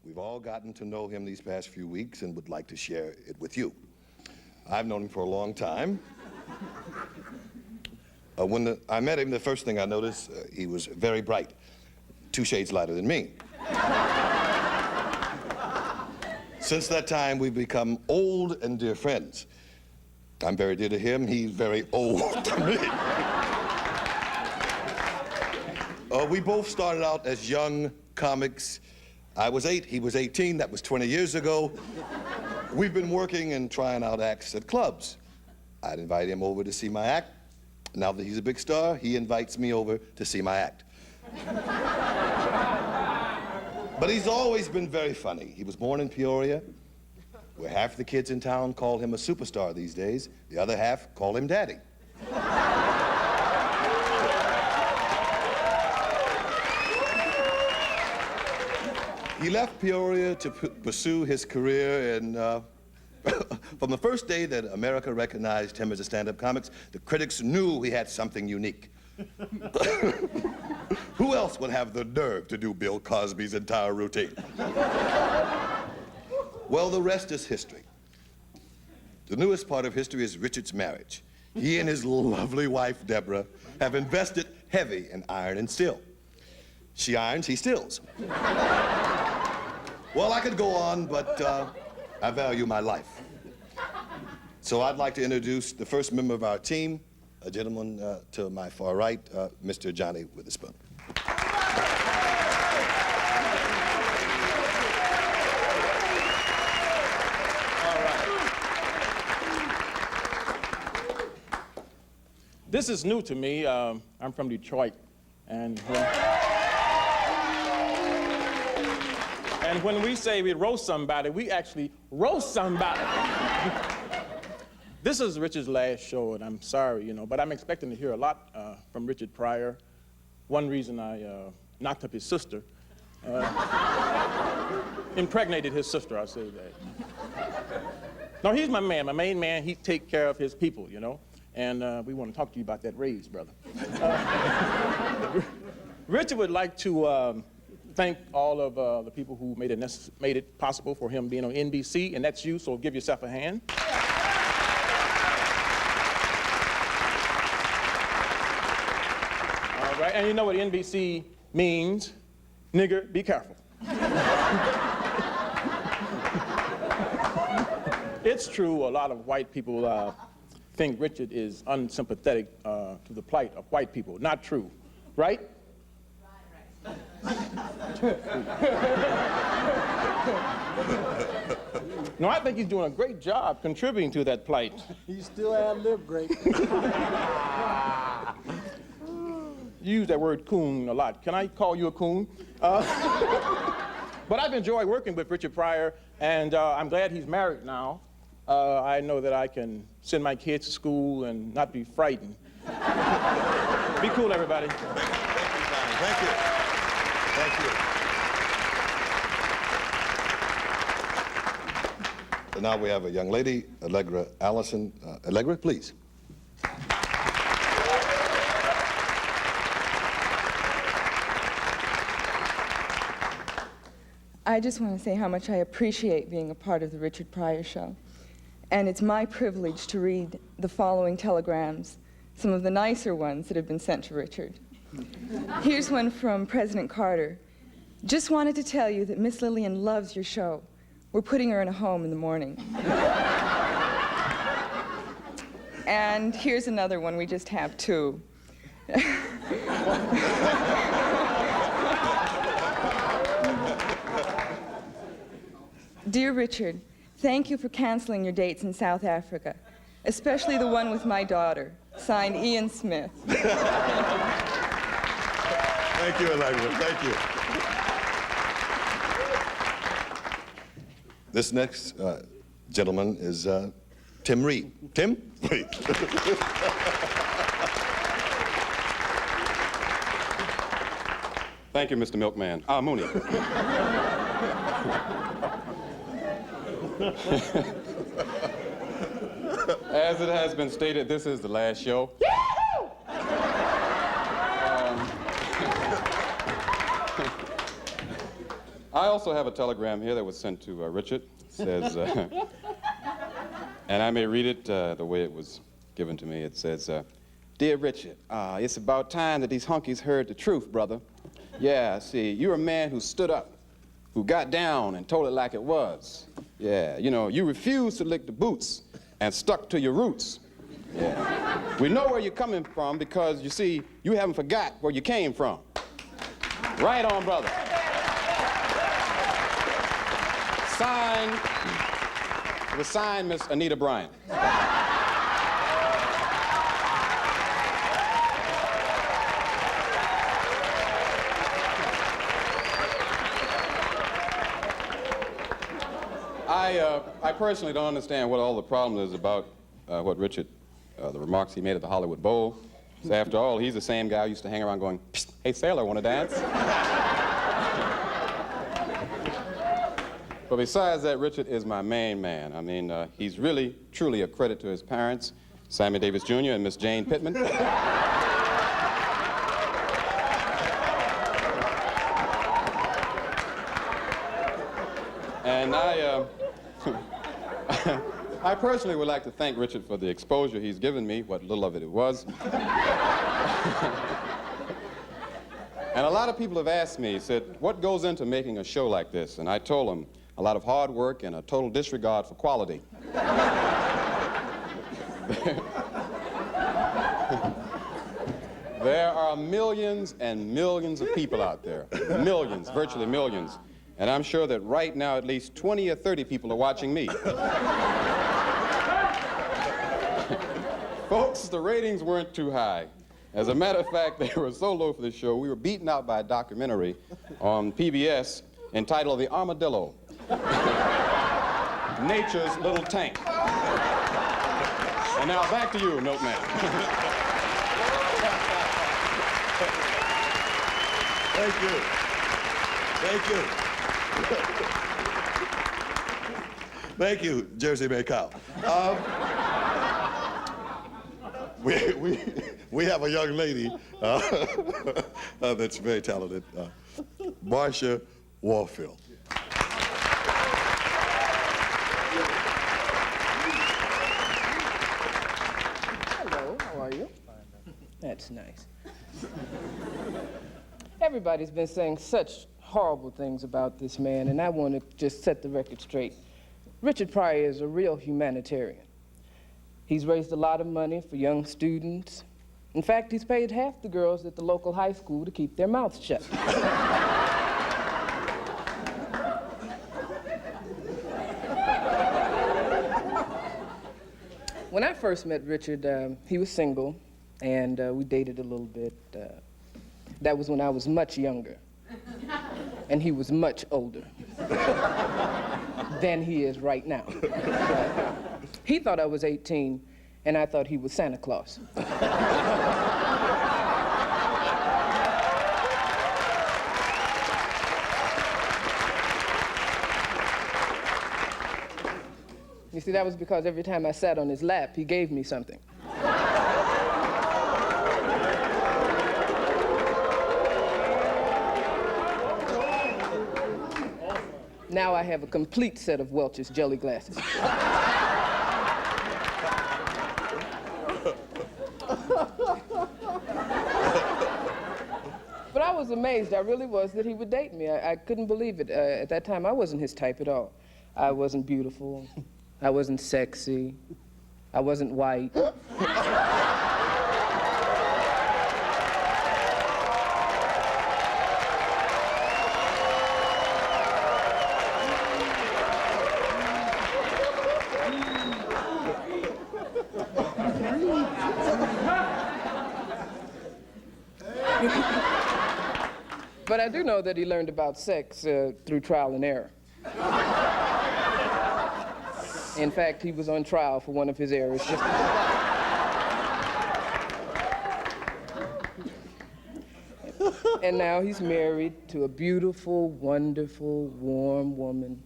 We've all gotten to know him these past few weeks and would like to share it with you. I've known him for a long time. When I met him, the first thing I noticed, he was very bright, 2 shades lighter than me. Since that time, we've become old and dear friends. I'm very dear to him, he's very old to me. We both started out as young comics. I was 8, he was 18, that was 20 years ago. We've been working and trying out acts at clubs. I'd invite him over to see my act. Now that he's a big star, he invites me over to see my act. But he's always been very funny. He was born in Peoria, where half the kids in town call him a superstar these days. The other half call him Daddy. He left Peoria to pursue his career in, from the first day that America recognized him as a stand-up comic, the critics knew he had something unique. Who else would have the nerve to do Bill Cosby's entire routine? Well, the rest is history. The newest part of history is Richard's marriage. He and his lovely wife, Deborah, have invested heavy in iron and steel. She irons, he stills. Well, I could go on, but I value my life. So I'd like to introduce the first member of our team, a gentleman to my far right, Mr. Johnny Witherspoon. This is new to me. I'm from Detroit, and when we say we roast somebody, we actually roast somebody. This is Richard's last show, and I'm sorry, you know, but I'm expecting to hear a lot from Richard Pryor. One reason I knocked up his sister, impregnated his sister, I'll say that. No, he's my man, my main man. He take care of his people, you know. And we want to talk to you about that raise, brother. Richard would like to thank all of the people who made it possible for him being on NBC, and that's you, so give yourself a hand. All right, and you know what NBC means? Nigger, be careful. It's true, a lot of white people think Richard is unsympathetic to the plight of white people. Not true, right? No, I think he's doing a great job contributing to that plight. You still ad-lib great. You use that word coon a lot. Can I call you a coon? But I've enjoyed working with Richard Pryor, and I'm glad he's married now. I know that I can send my kids to school and not be frightened. Be cool, everybody. Thank you, Thank you. And now we have a young lady, Allegra Allison. Allegra, please. I just want to say how much I appreciate being a part of the Richard Pryor Show. And it's my privilege to read the following telegrams, some of the nicer ones that have been sent to Richard. Here's one from President Carter. Just wanted to tell you that Miss Lillian loves your show. We're putting her in a home in the morning. And here's another one, we just have 2. Dear Richard, thank you for canceling your dates in South Africa, especially the one with my daughter. Signed, Ian Smith. Thank you, Allegra. Thank you. This next gentleman is Tim Reid. Tim, please. Thank you, Mr. Milkman. Mooney. As it has been stated, this is the last show. I also have a telegram here that was sent to Richard. It says, and I may read it the way it was given to me. It says, Dear Richard, it's about time that these hunkies heard the truth, brother. Yeah, see, you're a man who stood up, who got down and told it like it was. Yeah, you know, you refused to lick the boots and stuck to your roots. Yeah. We know where you're coming from because, you see, you haven't forgot where you came from. Right on, brother. Signed, it was signed Miss Anita Bryant. I personally don't understand what all the problem is about what Richard, the remarks he made at the Hollywood Bowl. So after all, he's the same guy who used to hang around going, Psst, hey, sailor, want to dance? But besides that, Richard is my main man. I mean, he's really, truly a credit to his parents, Sammy Davis Jr. and Miss Jane Pittman. And I personally would like to thank Richard for the exposure he's given me, what little of it was. And a lot of people have asked me, said, what goes into making a show like this? And I told them, a lot of hard work and a total disregard for quality. There are millions and millions of people out there, millions, virtually millions. And I'm sure that right now at least 20 or 30 people are watching me. Folks, the ratings weren't too high. As a matter of fact, they were so low for this show, we were beaten out by a documentary on PBS entitled The Armadillo, Nature's Little Tank. And now back to you, Milkman. Thank you. Thank you. Thank you, Jersey Bay Cow. We have a young lady that's very talented, Marsha Warfield. Hello, how are you? That's nice. Everybody's been saying such horrible things about this man, and I want to just set the record straight. Richard Pryor is a real humanitarian. He's raised a lot of money for young students. In fact, he's paid half the girls at the local high school to keep their mouths shut. When I first met Richard, he was single, and we dated a little bit. That was when I was much younger, and he was much older than he is right now. He thought I was 18, and I thought he was Santa Claus. You see, that was because every time I sat on his lap, he gave me something. Now I have a complete set of Welch's jelly glasses. But I was amazed, I really was, that he would date me. I couldn't believe it. At that time, I wasn't his type at all. I wasn't beautiful. I wasn't sexy. I wasn't white. But I do know that he learned about sex through trial and error. In fact, he was on trial for one of his errors. And now he's married to a beautiful, wonderful, warm woman.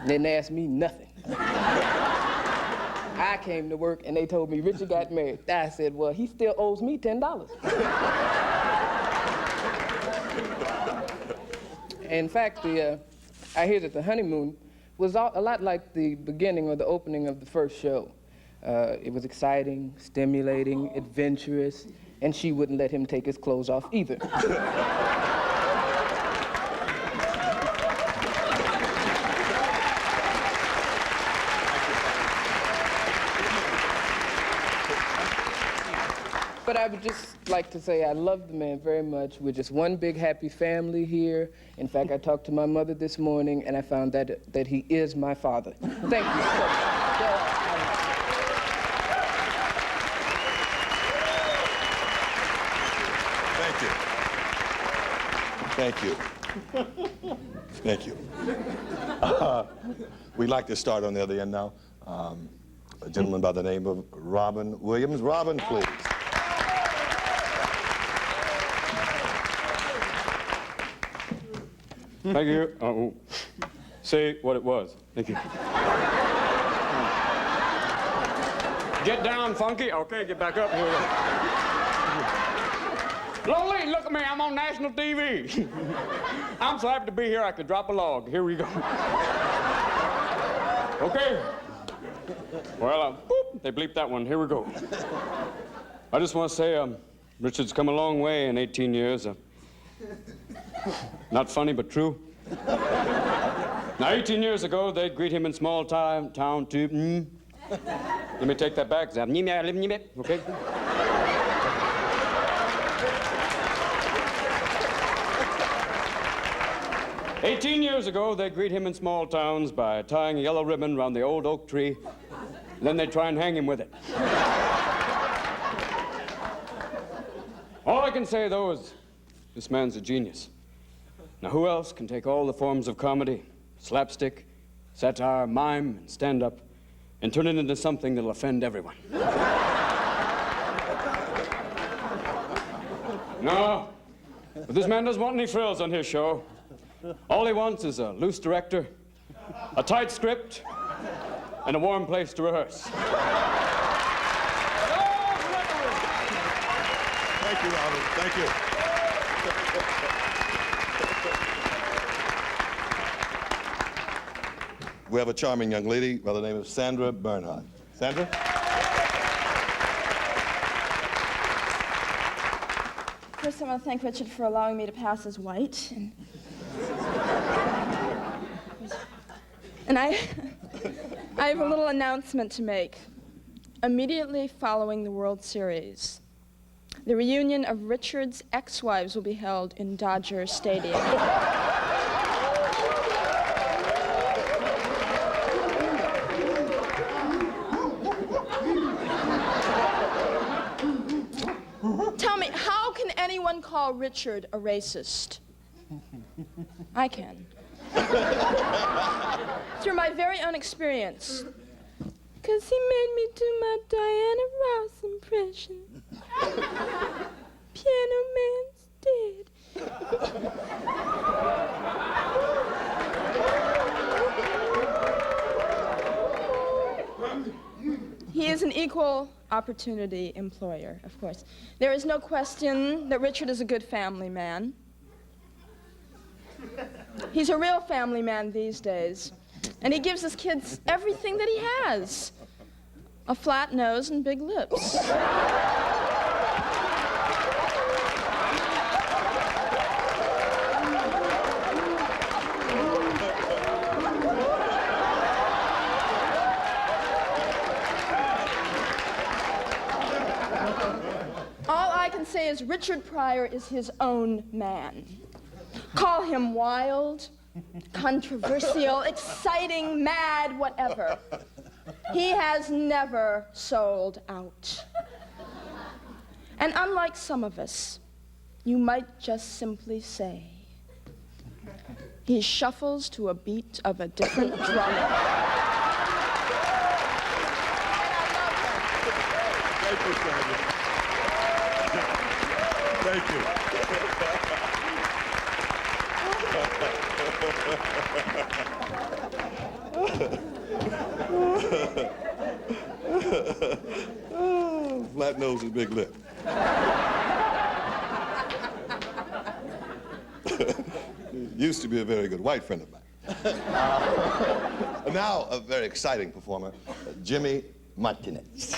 Didn't ask me nothing. I came to work and they told me Richard got married. I said, well, he still owes me $10. In fact, I hear that the honeymoon was a lot like the beginning or the opening of the first show. It was exciting, stimulating, adventurous, and she wouldn't let him take his clothes off either. But I would just like to say I love the man very much. We're just one big happy family here. In fact, I talked to my mother this morning, and I found that he is my father. Thank you so much. Thank you. Thank you. We'd like to start on the other end now. A gentleman by the name of Robin Williams. Robin, please. Thank you. Say what it was. Thank you. Get down, Funky. Okay, get back up here. Lonely, look at me. I'm on national TV. I'm so happy to be here, I could drop a log. Here we go. Okay. Well, boop, they bleeped that one. Here we go. I just want to say, Richard's come a long way in 18 years. Not funny, but true. Now, 18 years ago, they'd greet him in small town to, Let me take that back, Zab. Okay? 18 years ago, they'd greet him in small towns by tying a yellow ribbon around the old oak tree. Then they'd try and hang him with it. All I can say, though, is this man's a genius. Now, who else can take all the forms of comedy, slapstick, satire, mime, and stand-up, and turn it into something that'll offend everyone? No, but this man doesn't want any frills on his show. All he wants is a loose director, a tight script, and a warm place to rehearse. Thank you, Robin. Thank you. We have a charming young lady by the name of Sandra Bernhard. Sandra? First, I want to thank Richard for allowing me to pass as white. And I have a little announcement to make. Immediately following the World Series, the reunion of Richard's ex-wives will be held in Dodger Stadium. Tell me, how can anyone call Richard a racist? I can. Through my very own experience. 'Cause he made me do my Diana Ross impression. Piano Man's dead. He is an equal opportunity employer, of course. There is no question that Richard is a good family man. He's a real family man these days, and he gives his kids everything that he has. A flat nose and big lips. All I can say is Richard Pryor is his own man. Call him wild, controversial, exciting, mad, whatever. He has never sold out. And unlike some of us, you might just simply say, he shuffles to a beat of a different drum. Thank you, Sandra. Thank you. Flat nose and big lip. Used to be a very good white friend of mine. Now, a very exciting performer, Jimmy Martinez.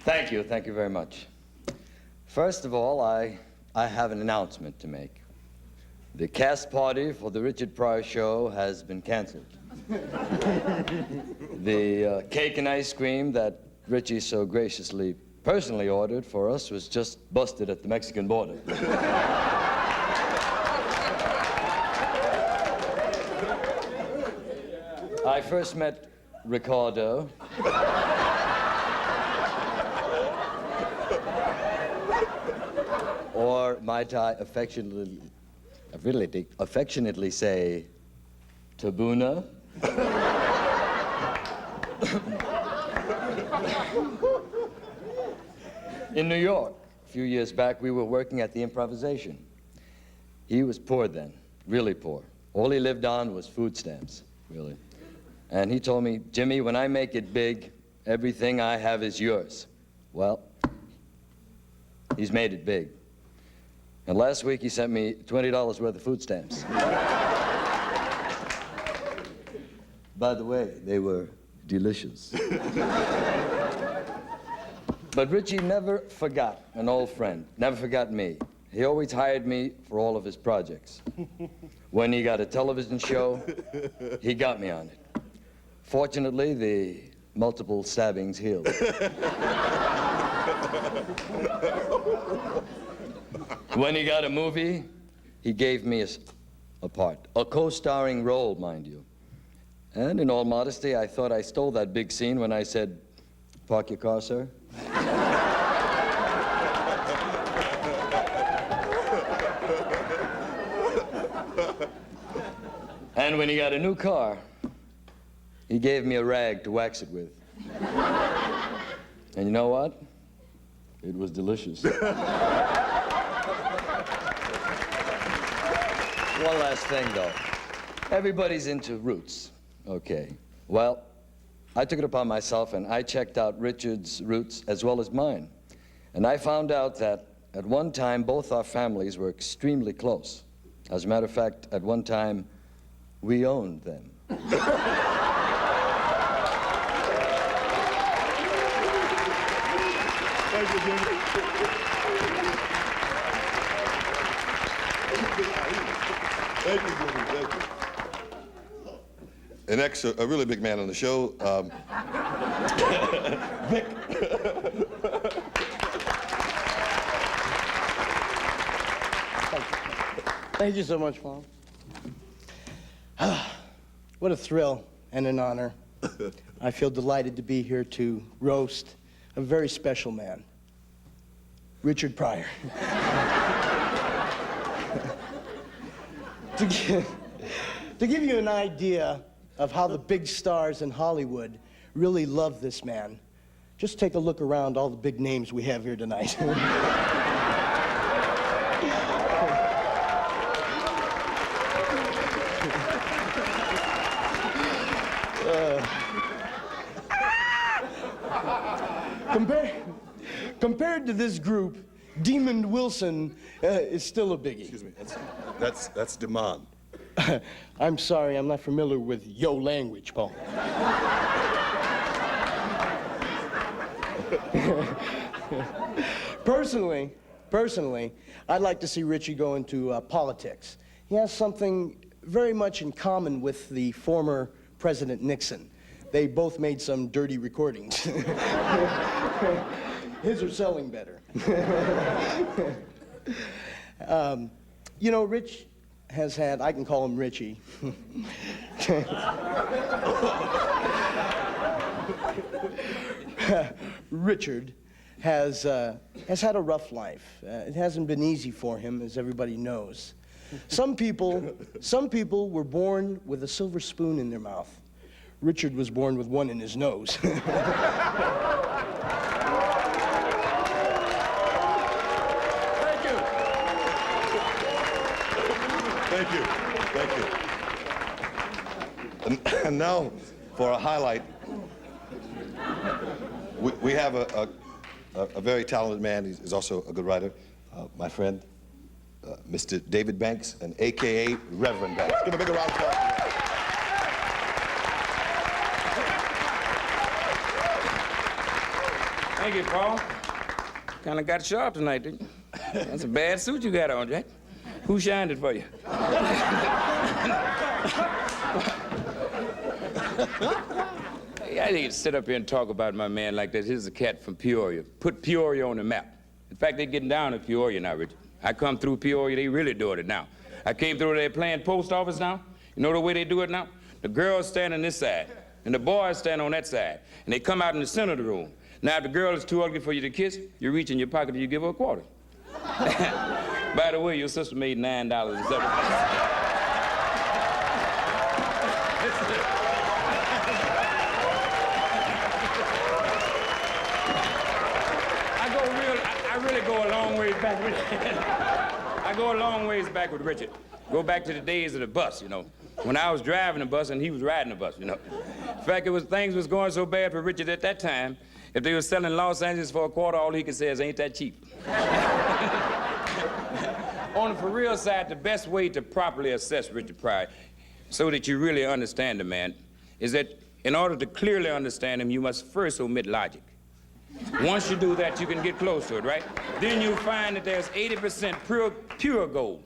Thank you very much. First of all, I have an announcement to make. The cast party for the Richard Pryor show has been canceled. The cake and ice cream that Richie so graciously personally ordered for us was just busted at the Mexican border. I first met Ricardo. Or might I affectionately say, Tabuna? In New York, a few years back, we were working at the Improvisation. He was poor then, really poor. All he lived on was food stamps, really. And he told me, Jimmy, when I make it big, everything I have is yours. Well, he's made it big. And last week, he sent me $20 worth of food stamps. By the way, they were delicious. But Richie never forgot an old friend, never forgot me. He always hired me for all of his projects. When he got a television show, he got me on it. Fortunately, the multiple stabbings healed. When he got a movie, he gave me a part, a co-starring role, mind you. And in all modesty, I thought I stole that big scene when I said, "Park your car, sir." And when he got a new car, he gave me a rag to wax it with. And you know what? It was delicious. One last thing, though. Everybody's into roots. Okay. Well, I took it upon myself and I checked out Richard's roots as well as mine. And I found out that at one time, both our families were extremely close. As a matter of fact, at one time, we owned them. Thank you, Jimmy. Thank you, Jimmy. Thank you. And next, a really big man on the show, Vic. Thank you so much, Mom. What a thrill and an honor. I feel delighted to be here to roast a very special man, Richard Pryor. To give you an idea of how the big stars in Hollywood really love this man, just take a look around all the big names we have here tonight. Compared to this group, Demon Wilson is still a biggie. Excuse me, that's Demond. I'm sorry, I'm not familiar with yo language, Paul. Personally, I'd like to see Richie go into politics. He has something very much in common with the former President Nixon. They both made some dirty recordings. His are selling better. You know, Rich has had, I can call him Richie. Richard has had a rough life. It hasn't been easy for him, as everybody knows. Some people were born with a silver spoon in their mouth. Richard was born with one in his nose. Thank you. Thank you. And now, for a highlight, we have a a very talented man. He's also a good writer. My friend, Mr. David Banks, and AKA Reverend Banks. Give him a big round of applause. Thank you, Paul. Kind of got sharp tonight, didn't you? That's a bad suit you got on, Jack. Who shined it for you? I need to sit up here and talk about my man like this. Here's a cat from Peoria. Put Peoria on the map. In fact, they're getting down to Peoria now, Richard. I come through Peoria, they really doing it now. I came through there playing post office now. You know the way they do it now? The girls stand on this side, and the boys stand on that side, and they come out in the center of the room. Now, if the girl is too ugly for you to kiss, you reach in your pocket and you give her a quarter. By the way, your sister made $9.07. I really go a long ways back with I go a long ways back with Richard. Go back to the days of the bus, you know. When I was driving the bus and he was riding the bus, you know. In fact, things was going so bad for Richard at that time, if they were selling Los Angeles for a quarter, all he could say is, ain't that cheap. On the for real side, the best way to properly assess Richard Pryor, so that you really understand the man, is that in order to clearly understand him, you must first omit logic. Once you do that, you can get close to it, right? Then you'll find that there's 80% pure gold,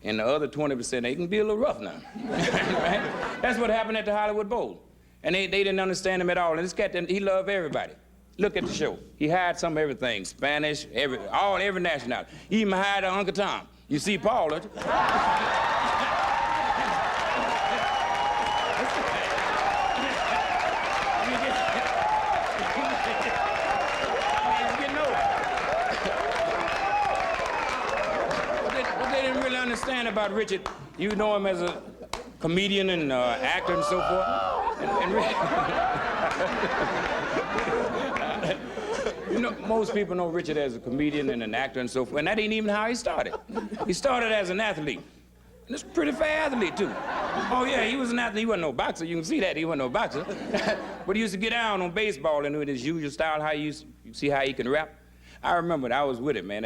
and the other 20%, they can be a little rough now, right? That's what happened at the Hollywood Bowl. And they didn't understand him at all. And this cat, he loved everybody. Look at the show. He hired some of everything, Spanish, every nationality. He even hired Uncle Tom. You see Paul, don't you? What they didn't really understand about Richard, you know him as a comedian and actor and so forth. You know, most people know Richard as a comedian and an actor and so forth, and that ain't even how he started. He started as an athlete. And it's a pretty fair athlete, too. Oh, yeah, he was an athlete. He wasn't no boxer. You can see that. He wasn't no boxer. But he used to get down on baseball and with his usual style, you see how he can rap? I remember I was with him, man,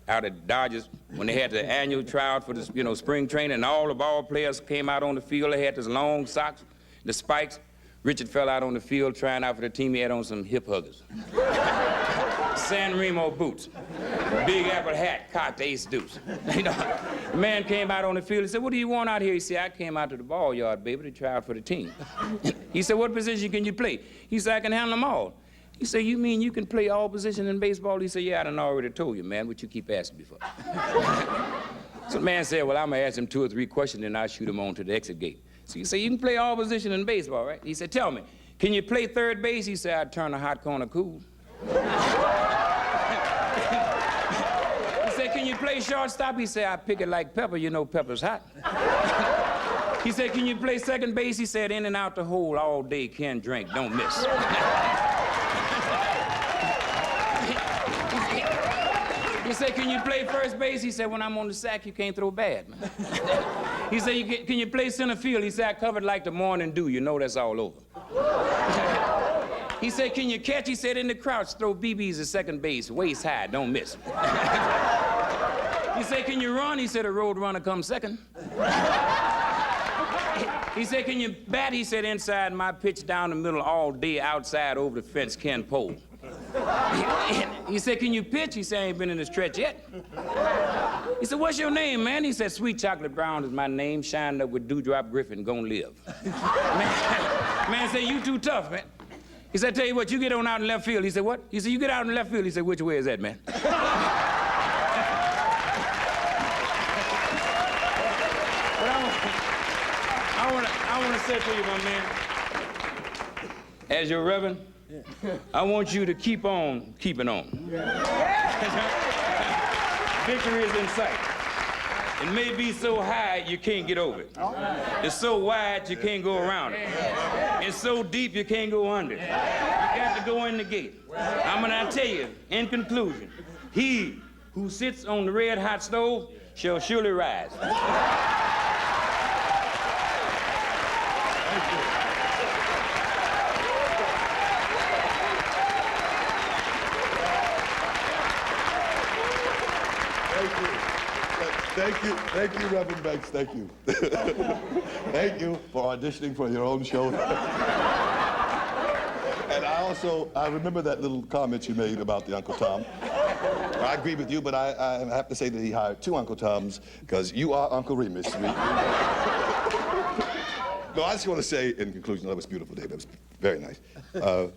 out at Dodgers when they had the annual tryout for the, spring training, and all the ball players came out on the field. They had those long socks, the spikes. Richard fell out on the field trying out for the team. He had on some hip huggers. San Remo boots, Big Apple hat, cocked ace deuce. The man came out on the field. He said, "What do you want out here?" He said, "I came out to the ball yard, baby, to try out for the team." He said, "What position can you play?" He said, "I can handle them all." He said, "You mean you can play all positions in baseball?" He said, "Yeah, I done already told you, man, what you keep asking me for." So the man said, "Well, I'm gonna ask him 2 or 3 questions, and I'll shoot him on to the exit gate." So he said, "You can play all positions in baseball, right?" He said, "Tell me, can you play third base?" He said, "I'd turn a hot corner cool." He said, "Can you play shortstop?" He said, "I pick it like pepper, you know pepper's hot." He said, "Can you play second base?" He said, "In and out the hole all day, can't drink, don't miss." He said, "Can you play first base?" He said, "When I'm on the sack, you can't throw bad, man." He said, "Can you play center field?" He said, "I covered like the morning dew, you know that's all over." He said, "Can you catch?" He said, "In the crouch, throw BBs at second base, waist high, don't miss." He said, "Can you run?" He said, "A road runner comes second." He said, "Can you bat?" He said, "Inside my pitch down the middle all day, outside over the fence, Ken Pole." He said, "Can you pitch?" He said, "I ain't been in the stretch yet." He said, "What's your name, man?" He said, "Sweet Chocolate Brown is my name, shined up with Dewdrop Griffin, gon' live." Man said, "You too tough, man." He said, "Tell you what, you get on out in left field." He said, "What?" He said, "You get out in left field." He said, "Which way is that, man?" But I want to say to you, my man, as your reverend, I want you to keep on keeping on. Victory is in sight. It may be so high you can't get over it. It's so wide you can't go around it. It's so deep you can't go under it. You got to go in the gate. I'm gonna tell you, in conclusion, he who sits on the red hot stove shall surely rise. Thank you, Reverend Banks, thank you. Thank you for auditioning for your own show. And I remember that little comment you made about the Uncle Tom. I agree with you, but I have to say that he hired 2 Uncle Toms, because you are Uncle Remus. No, I just want to say, in conclusion, that was a beautiful day. That was very nice. I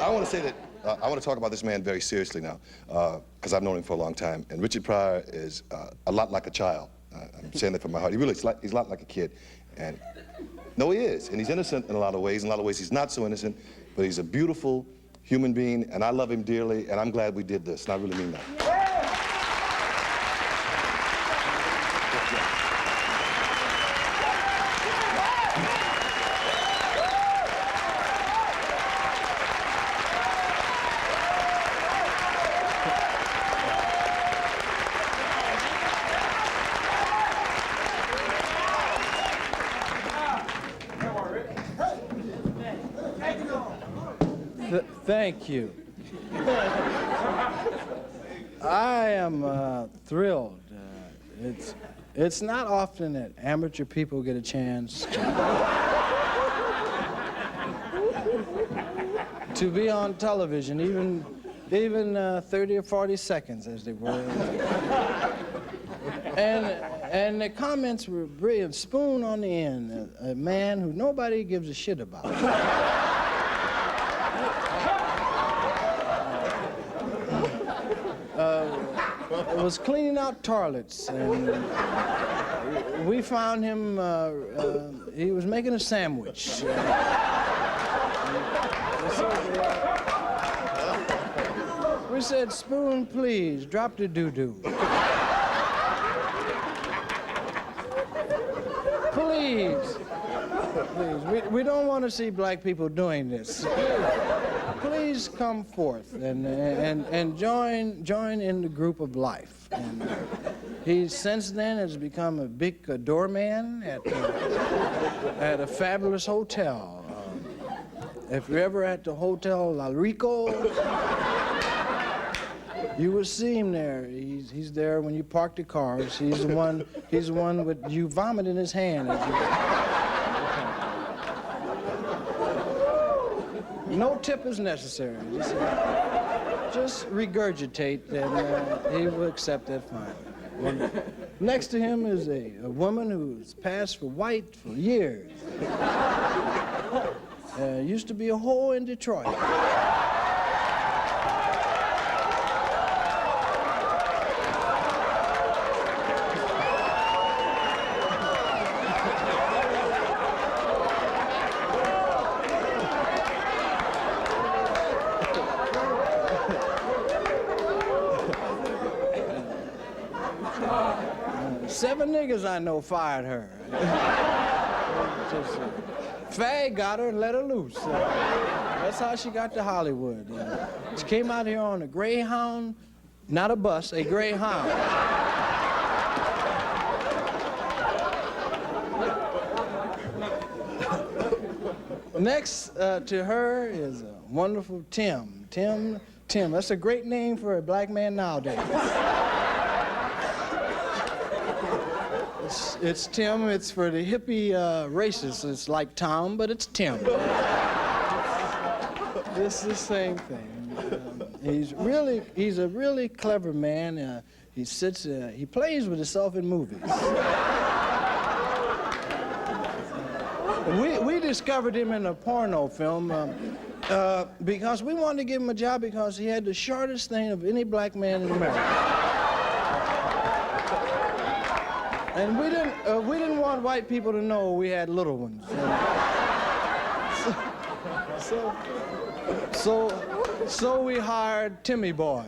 want to say that I want to talk about this man very seriously now, because I've known him for a long time. And Richard Pryor is a lot like a child. I'm saying that from my heart. He's a lot like a kid. And no, he is. And he's innocent in a lot of ways. In a lot of ways, he's not so innocent. But he's a beautiful human being, and I love him dearly. And I'm glad we did this. And I really mean that. Thank you. I am thrilled. It's not often that amateur people get a chance to be on television, even 30 or 40 seconds, as they were. And the comments were brilliant. Spoon on the end, a man who nobody gives a shit about. Was cleaning out toilets, and we found him, he was making a sandwich. We said, Spoon, please, drop the doo-doo. Please. Please, we don't want to see black people doing this. Please come forth and join in the group of life. And he since then has become a big doorman at a fabulous hotel. If you're ever at the Hotel La Rico, you will see him there. He's there when you park the cars. He's the one with you vomit in his hand. No tip is necessary. Just regurgitate, and he will accept that fine. Next to him is a woman who's passed for white for years. Used to be a whore in Detroit. Seven niggas I know fired her. Fag got her and let her loose. That's how she got to Hollywood. She came out here on a Greyhound, not a bus, a Greyhound. Next to her is a wonderful Tim. Tim, that's a great name for a black man nowadays. It's Tim. It's for the hippie racists. It's like Tom, but it's Tim. It's the same thing. He's a really clever man. He plays with himself in movies. We discovered him in a porno film because we wanted to give him a job because he had the shortest thing of any black man in America. And we didn't want white people to know we had little ones. So we hired Timmy Boy.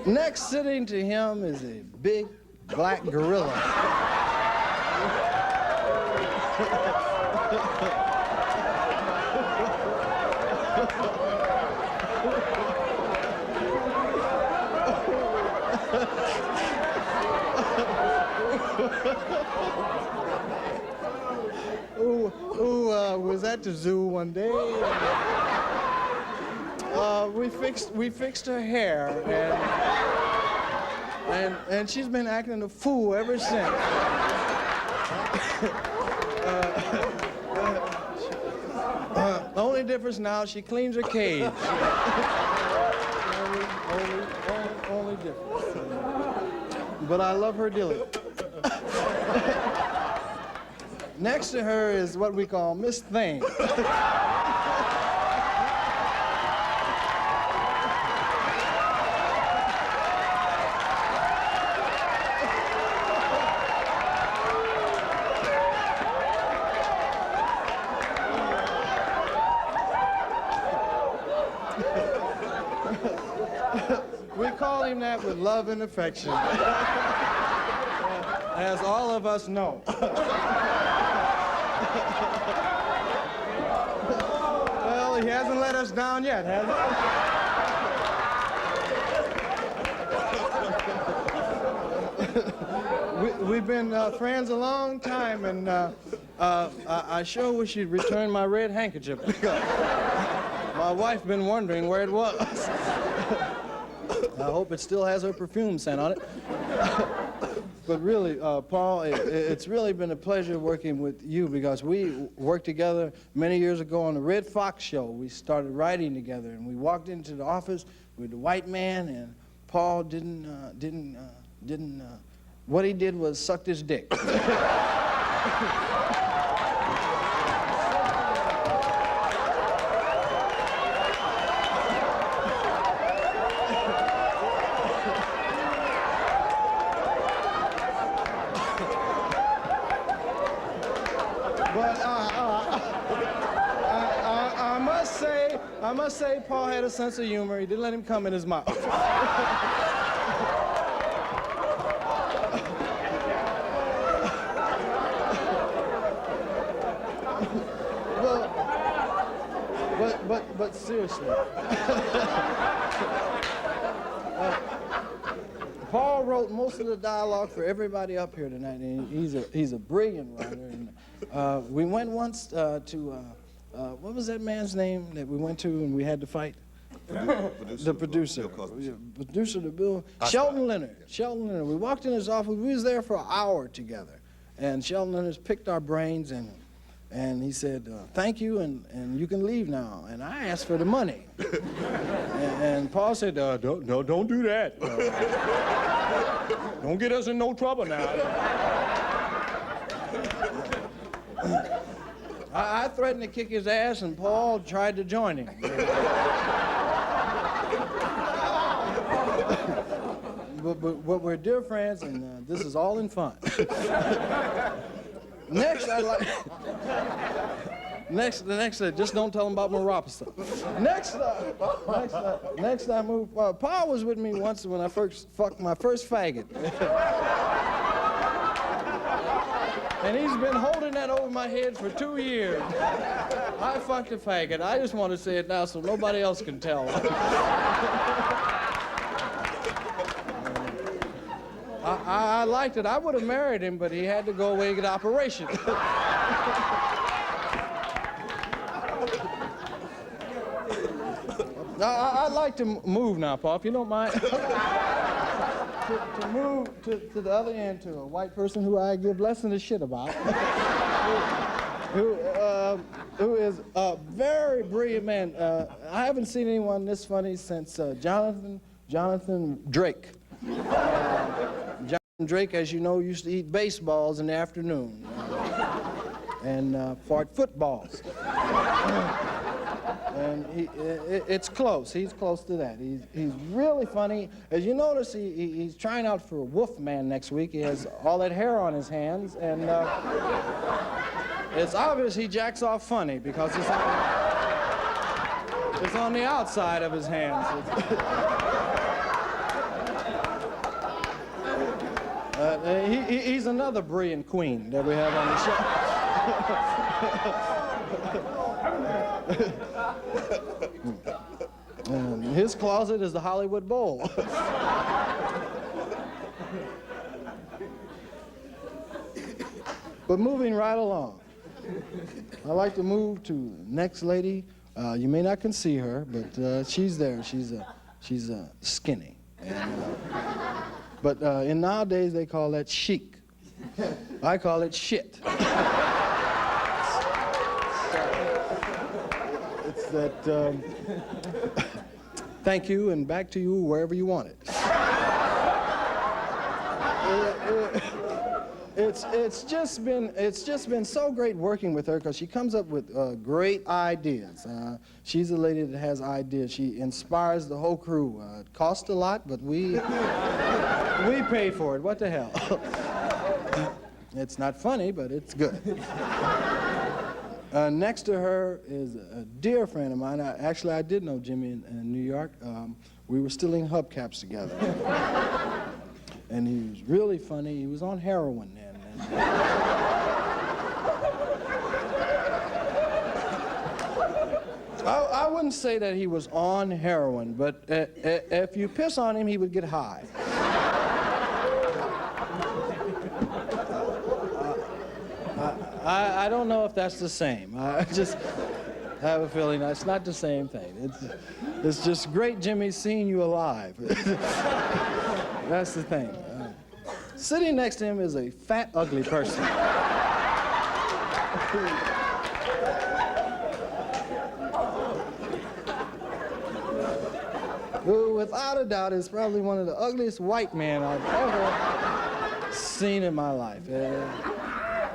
Next sitting to him is a big black gorilla. who was at the zoo one day. we fixed her hair, and she's been acting a fool ever since. The only difference now, she cleans her cage. only difference. But I love her dearly. Next to her is what we call Miss Thing. We call him that with love and affection, as all of us know. Well, he hasn't let us down yet, has he? We've been friends a long time, and I sure wish you'd return my red handkerchief. My wife been wondering where it was. I hope it still has her perfume scent on it. But really, Paul, it's really been a pleasure working with you, because we worked together many years ago on the Red Fox show. We started writing together, and we walked into the office with the white man, and Paul what he did was sucked his dick. I must say, Paul had a sense of humor. He didn't let him come in his mouth. But seriously, Paul wrote most of the dialogue for everybody up here tonight, and he's a brilliant writer. And we went once to. What was that man's name that we went to and we had to fight? The producer. Shelton Leonard. Yeah. Shelton Leonard. We walked in his office. We was there for an hour together. And Shelton Leonard picked our brains, and he said, thank you, and you can leave now. And I asked for the money. and Paul said, don't do that. Don't get us in no trouble now. I threatened to kick his ass, and Paul tried to join him. but we're dear friends, and this is all in fun. Next, just don't tell him about Maropasa. Next I moved. Paul was with me once when I first fucked my first faggot. And he's been holding that over my head for 2 years. I fucked a faggot. I just want to say it now so nobody else can tell. I liked it. I would have married him, but he had to go away and get an operation. I'd like to move now, Paul, if you don't mind. To move to the other end to a white person who I give less than a shit about, who is a very brilliant man. I haven't seen anyone this funny since Jonathan Drake. Jonathan Drake, as you know, used to eat baseballs in the afternoon and fart footballs. And it's close. He's close to that. He's really funny. As you notice, he's trying out for Wolfman next week. He has all that hair on his hands, and it's obvious he jacks off funny because it's on the outside of his hands. He's another brilliant queen that we have on the show. And his closet is the Hollywood Bowl. But moving right along, I'd like to move to the next lady You may not can see her, but she's there. She's skinny. And, but in nowadays, they call that chic. I call it shit. It's that, thank you, and back to you wherever you want it. It's just been so great working with her because she comes up with great ideas. She's a lady that has ideas. She inspires the whole crew. It costs a lot, but we pay for it. What the hell? It's not funny, but it's good. Next to her is a dear friend of mine. Actually, I did know Jimmy in New York. We were stealing hubcaps together. And he was really funny. He was on heroin then. I wouldn't say that he was on heroin, but if you piss on him, he would get high. I don't know if that's the same. I just have a feeling that's not the same thing. It's just great, Jimmy, seeing you alive. That's the thing. Sitting next to him is a fat, ugly person. Who, without a doubt, is probably one of the ugliest white men I've ever seen in my life.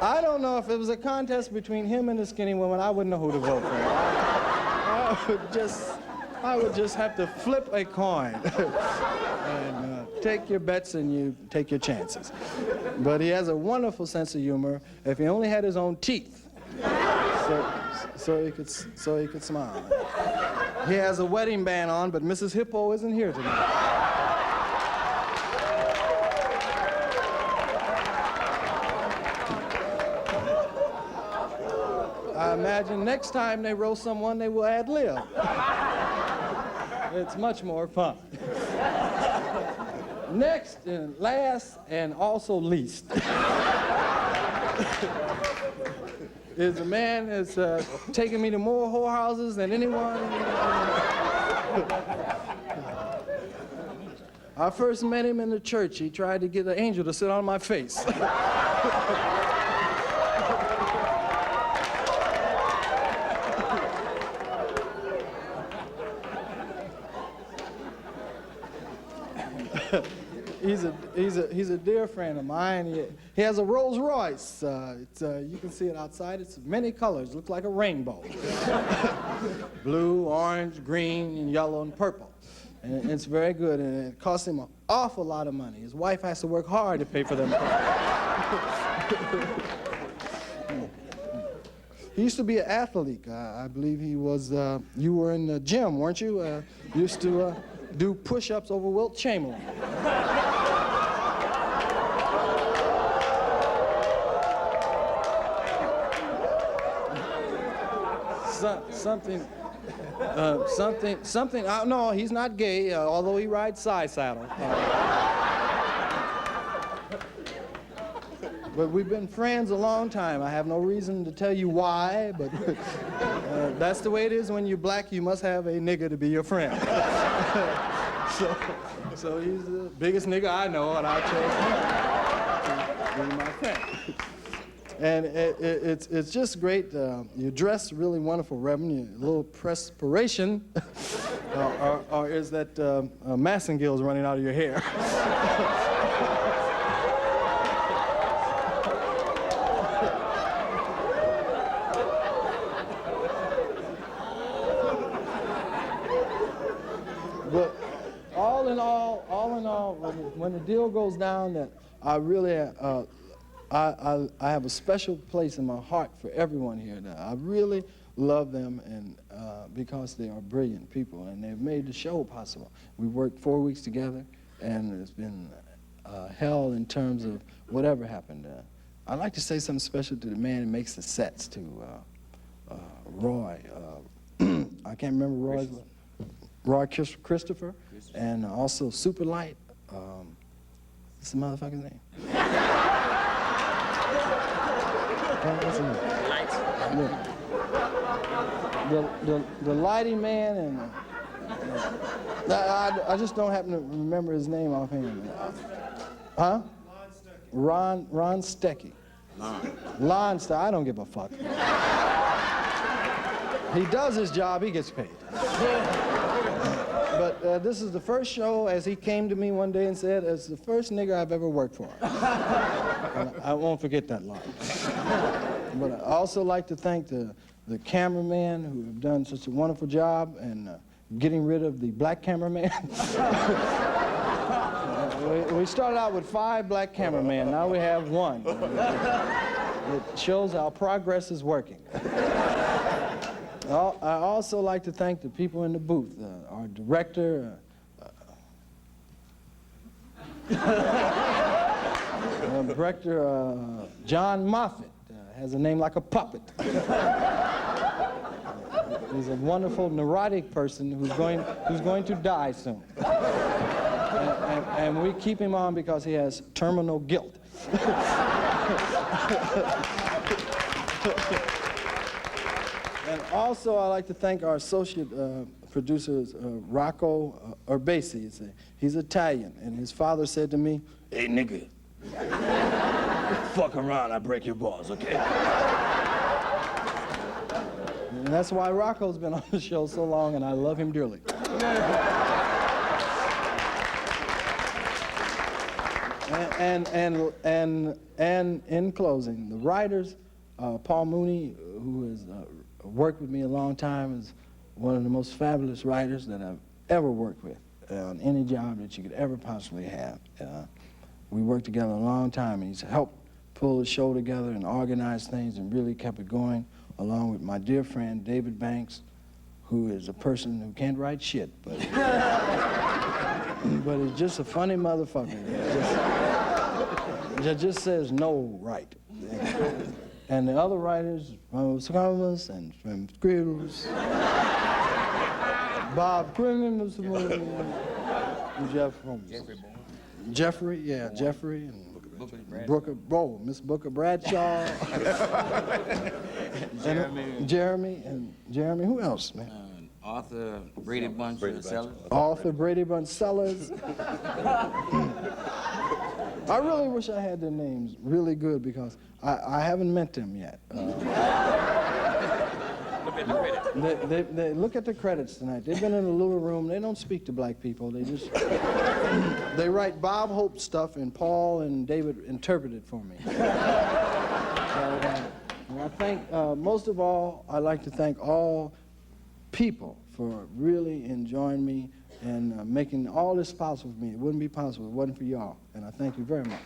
I don't know if it was a contest between him and the skinny woman, I wouldn't know who to vote for. I would just have to flip a coin. And take your bets and you take your chances. But he has a wonderful sense of humor. If he only had his own teeth, so he could smile. He has a wedding band on, but Mrs. Hippo isn't here tonight. I imagine next time they roast someone, they will ad-lib. It's much more fun. Next and last and also least is a man that's taken me to more whorehouses than anyone. I first met him in the church. He tried to get an angel to sit on my face. He's a dear friend of mine. He has a Rolls Royce. You can see it outside. It's many colors. Looks like a rainbow. Blue, orange, green, and yellow, and purple. And it's very good, and it costs him an awful lot of money. His wife has to work hard to pay for them. He used to be an athlete. I believe he was, you were in the gym, weren't you? Used to do push-ups over Wilt Chamberlain. Something, no, he's not gay, although he rides side saddle. But we've been friends a long time. I have no reason to tell you why, but that's the way it is when you're black. You must have a nigger to be your friend. so he's the biggest nigger I know, and I chose him to be my friend. And it's just great. You dress really wonderful, Reverend. A little perspiration, or is that massingills running out of your hair? But all in all, when the deal goes down, that I really. I have a special place in my heart for everyone here. I really love them, and because they are brilliant people, and they've made the show possible. We worked 4 weeks together, and it's been hell in terms of whatever happened. I'd like to say something special to the man who makes the sets, to Roy. I can't remember Roy's name. Roy Christopher, and also Superlight. What's the motherfucker's name? What's his name? Lights. Yeah. the lighting man, and I just don't happen to remember his name offhand. Huh? Ron Stecky. Lon Stecky. I don't give a fuck. He does his job, he gets paid. But this is the first show, as he came to me one day and said, it's the first nigger I've ever worked for. I won't forget that line. But I also like to thank the cameraman who have done such a wonderful job and getting rid of the black cameraman. We started out with 5 black cameramen, now we have 1. It shows our progress is working. I also like to thank the people in the booth, our director, John Moffat, has a name like a puppet. He's a wonderful neurotic person who's going to die soon. And we keep him on because he has terminal guilt. And also, I'd like to thank our associate producers, Rocco Urbasi. He's Italian, and his father said to me, "Hey, nigga, fuck around, I break your balls, okay?" And that's why Rocco's been on the show so long, and I love him dearly. And in closing, the writers, Paul Mooney, who has worked with me a long time, is one of the most fabulous writers that I've ever worked with on any job that you could ever possibly have. We worked together a long time, and he's helped pull the show together and organize things and really kept it going, along with my dear friend David Banks, who is a person who can't write shit, but but he's just a funny motherfucker. Just says no right. And the other writers, from Scammers and from Scribbles, Bob Quinlan was Jeffrey, and Booker, Miss Booker Bradshaw, Jeremy, who else, man? Arthur Brady Bunch Sellers. Arthur Brady Bunch Sellers. I really wish I had their names really good because I haven't met them yet. They look at the credits tonight. They've been in a little room. They don't speak to black people. They just they write Bob Hope stuff, and Paul and David interpret it for me. And I think most of all, I'd like to thank all people for really enjoying me and making all this possible for me. It wouldn't be possible if it wasn't for y'all. And I thank you very much.